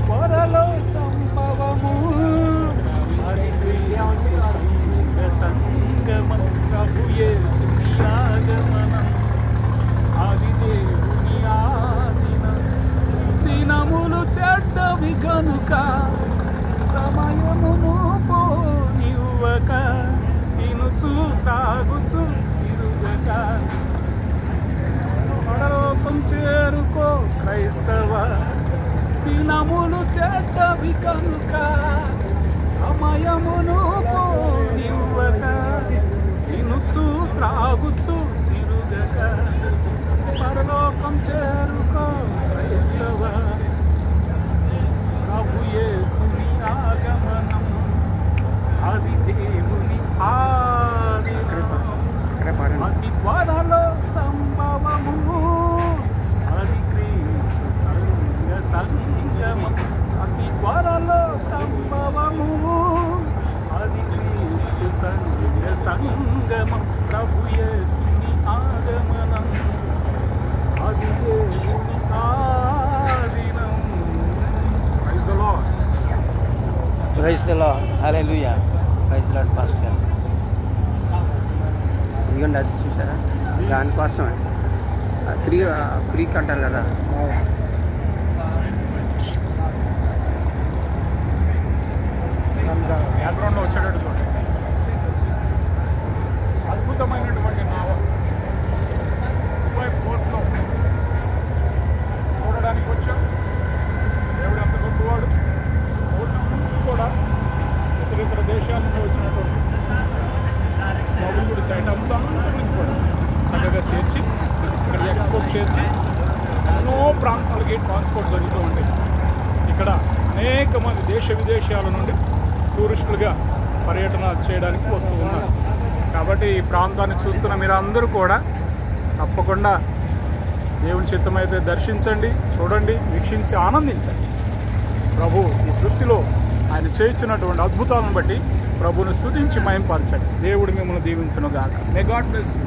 త్వరలో సంభవము హరిక్రియాస్తు సంగ సంగమం ప్రభు యేసుని ఆగమనం ఆదిదేవుని ఆదిన దినములు చెడ్డవి గనుక సమయమును పోనివ్వక తినుచు త్రాగుచు తిరుగక పరలోకం చేరుకో క్రైస్తవ దినములు చెడ్డవి కనుక సమయమును పోనివ్వక తినుచు త్రాగుచు తిరుగక పరలోకం చేరుకో క్రైస్తవ ప్రభు యేసుని ఆగమనం ఆది దేవుని అతి త్వరలో సంభవము అది క్రీస్తు సంగ సంగమం అతి త్వరలో సంభవము అది క్రీస్తు సంగ సంగమం ప్రభు యేసుని ఆగమనం అది దేవుని ఆదినం. Praise the lord. Praise the lord. Hallelujah. Praise the lord pastor గారు. ఇదిగోండి అది చూసారా, దానికోసమే క్రీక్ అంటారు కదా. బ్యాక్గ్రౌండ్లో వచ్చేటట్టు చూడండి. అద్భుతమైనటువంటి నావ దుబాయ్ పోర్ట్లో చూడడానికి వచ్చాం. దేవుడు అంత గొప్పవాడు. పోర్టు ముందు కూడా ఇతర దేశాల నుండి వచ్చినటువంటి స్మగుల్డ్ ఐటమ్స్ అందరినీ కూడా చక్కగా చేర్చి ఇక్కడ ఎక్స్పోర్ట్ చేసి ఎన్నో ప్రాంతాలకి ట్రాన్స్పోర్ట్ జరుగుతూ ఉంటాయి. ఇక్కడ అనేక మంది దేశ విదేశాల నుండి టూరిస్టులుగా పర్యటన చేయడానికి వస్తూ ఉన్నారు. కాబట్టి ఈ ప్రాంతాన్ని చూస్తున్న మీరు అందరూ కూడా తప్పకుండా దేవుని చిత్తమైతే దర్శించండి, చూడండి, వీక్షించి ఆనందించండి. ప్రభు ఈ సృష్టిలో ఆయన చేయించినటువంటి అద్భుతాలను బట్టి ప్రభువును స్తుతించి మహింపరచండి. దేవుడు మిమ్మల్ని దీవించును గాక. May God bless you.